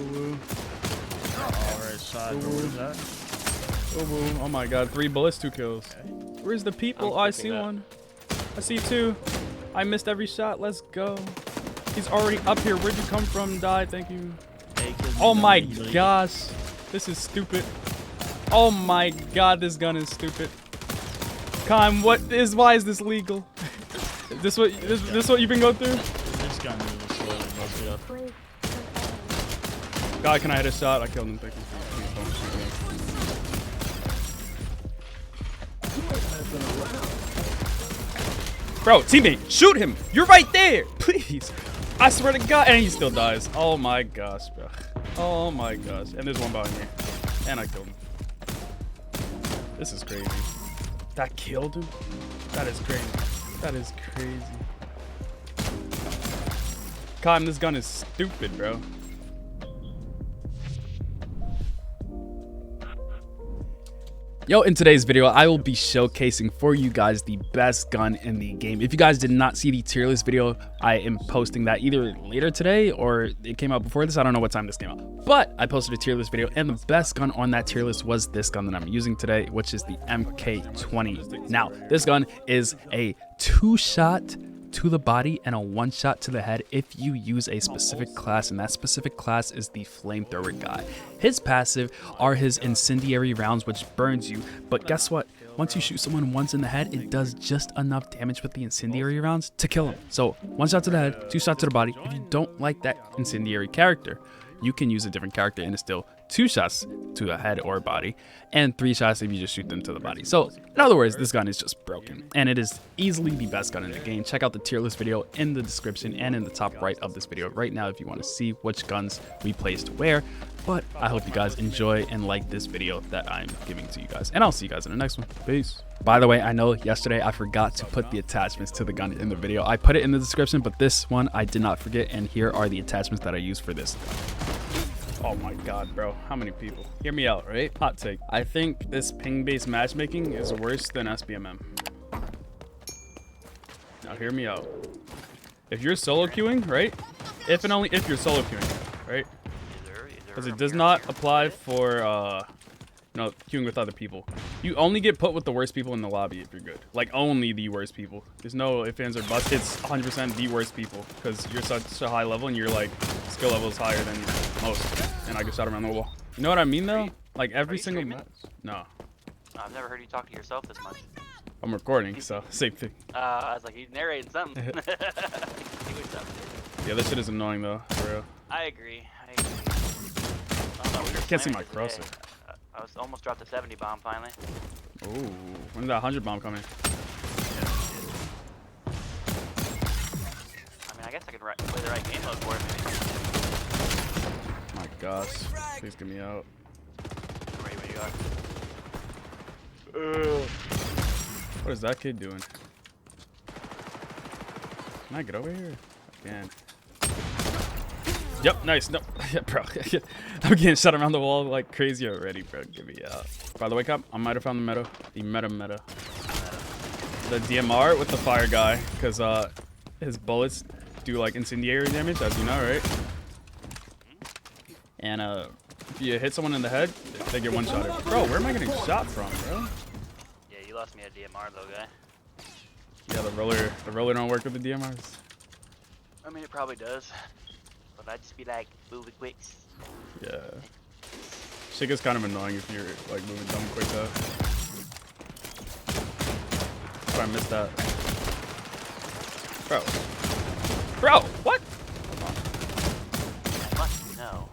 Alright, side. What is that? Oh my god, 3 bullets, 2 kills. Okay. Where's the people? Oh, I see one. I see 2. I missed every shot. Let's go. He's already up here. Where'd you come from? Die. Thank you. Oh my gosh. This is stupid. Oh my god, this gun is stupid. Khan, why is this legal? This what you've been going through? This gun is slowly mostly up. God, can I hit a shot? I killed him. Thank you. Please don't shoot me. Bro, teammate, shoot him! You're right there! Please! I swear to God, and he still dies. Oh my gosh, bro. Oh my gosh. And there's one behind me. And I killed him. This is crazy. That killed him? That is crazy. That is crazy. God, this gun is stupid, bro. Yo, in today's video, I will be showcasing for you guys the best gun in the game. If you guys did not see the tier list video, I am posting that either later today or it came out before this. I don't know what time this came out, but I posted a tier list video and the best gun on that tier list was this gun that I'm using today, which is the MK20. Now, this gun is a 2-shot to the body and a 1-shot to the head if you use a specific class, and that specific class is the flamethrower guy. His passive are his incendiary rounds, which burns you, but guess what? Once you shoot someone once in the head, it does just enough damage with the incendiary rounds to kill him. So 1 shot to the head, 2 shots to the body. If you don't like that incendiary character, you can use a different character and it's still 2 shots to the head or body and 3 shots if you just shoot them to the body. So in other words, this gun is just broken and it is easily the best gun in the game. Check out the tier list video in the description and in the top right of this video right now if you want to see which guns we placed where. But I hope you guys enjoy and like this video that I'm giving to you guys, and I'll see you guys in the next one. Peace. By the way, I know yesterday I forgot to put the attachments to the gun in the video. I put it in the description, but this one I did not forget, and here are the attachments that I use for this. Oh my god, bro. How many people? Hear me out, right? Hot take. I think this ping-based matchmaking is worse than SBMM. Now hear me out. If you're solo queuing, right? If and only if you're solo queuing, right? Because it does not apply for queuing with other people. You only get put with the worst people in the lobby if you're good. Like, only the worst people. There's no ifs, ands, or buts. It's 100% the worst people. Because you're such a high level and your, like, skill level is higher than most. And I get shot around the wall. You know what I mean, though? Like, every single match. No. I've never heard you talk to yourself this much. I'm recording, so same thing. I was like, he's narrating something. Yeah, this shit is annoying, though, for real. I agree. I can't see my crosser. I was almost dropped a 70 bomb finally. Ooh, when's that 100 bomb coming? I mean, I guess I could play the right game mode for it, maybe. My gosh, please get me out. Where you are. What is that kid doing? Can I get over here? I can. Yep, nice. No, yeah, bro. I'm getting shot around the wall like crazy already, bro. Get me out. By the way, Cop, I might have found the meta. The meta. The DMR with the fire guy, because his bullets do like incendiary damage, as you know, right? And if you hit someone in the head, they get 1-shotted. Bro, where am I getting shot from, bro? Yeah, you lost me a DMR though, guy. Yeah, the roller don't work with the DMRs. I mean, it probably does. But I'd just be like, moving quick. Yeah. Shit gets kind of annoying if you're like moving dumb quick though. But I missed that. Bro, what? Hold on. I must know.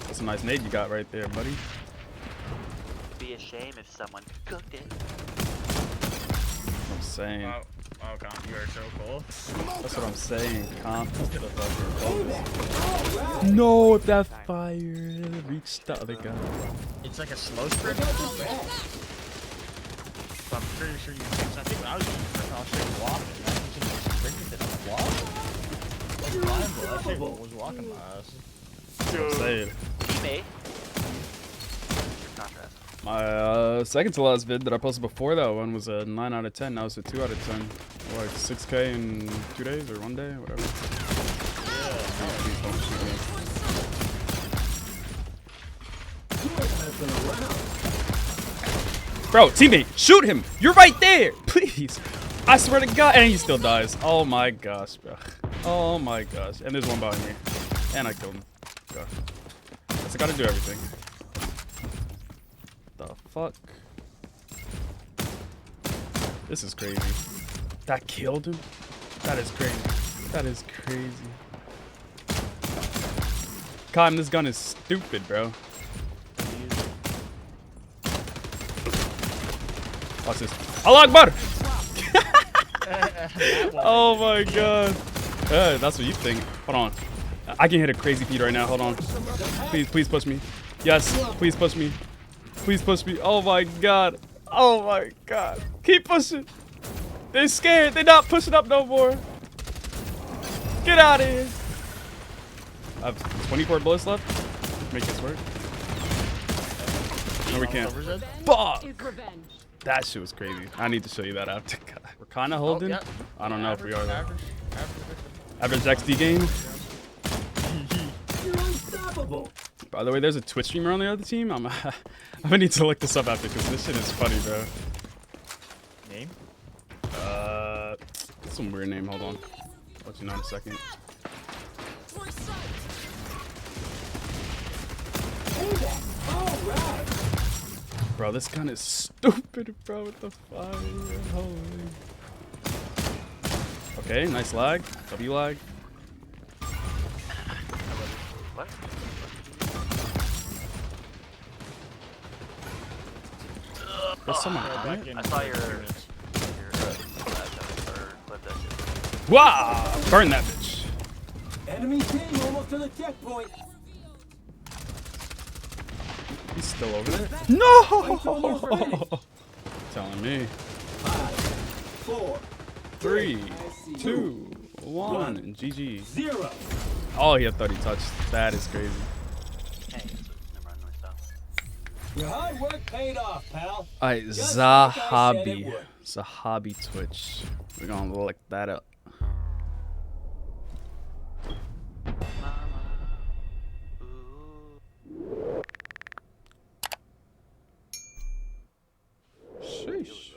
That's a nice nade you got right there, buddy. It'd be a shame if someone cooked it. That's what I'm saying. Oh, Comp, you are so cool. That's what I'm saying, Comp. No, that fire reached the other guy. It's like a slow sprint. So I'm pretty sure you can. I think when I was using sprint, I was straight walking. I think you just sprinted to the wall. That's fine, bro. That shit was walking my ass. That's what I'm saying. Teammate. My second to last vid that I posted before that one was a 9 out of 10. Now it's a 2 out of 10. Like 6K in 2 days or 1 day, whatever. Yeah. Bro, teammate, shoot him. You're right there. Please. I swear to God. And he still dies. Oh my gosh, bro. Oh my gosh. And there's one behind me. And I killed him. Gosh. Guess I gotta do everything. The fuck? This is crazy. That killed him? That is crazy. That is crazy. Kyle, this gun is stupid, bro. Watch this. Allah Akbar! Oh my god. That's what you think. Hold on. I can hit a crazy beat right now. Hold on. Please, please push me. Yes, please push me. Please push me. Oh my god. Oh my god. Keep pushing. They're scared. They're not pushing up no more. Get out of here. I have 24 bullets left. Make this work. No, we can't. Fuck. That shit was crazy. I need to show you that after. We're kind of holding. I don't know if we are. Average XD game. You're unstoppable. By the way, there's a Twitch streamer on the other team. I'm gonna need to look this up after because this shit is funny, bro. Name? Some weird name. Hold on. I'll let you know in a second. Bro, this gun is stupid, bro. What the fuck? Holy. Okay, nice lag. W lag. What? There's someone Back right? in I saw your units. clip that shit. Wow! Burn that bitch. Enemy team almost to the checkpoint. He's still over there? No! Telling me. 5, 4, 3, 2, 1, and GG. 0. Oh, he had 30 touch. That is crazy. Dang, never mind myself. Your hard work paid off, pal. Alright, Just like I said it Zahabi. would. Zahabi Twitch. We're gonna look that up. Sheesh.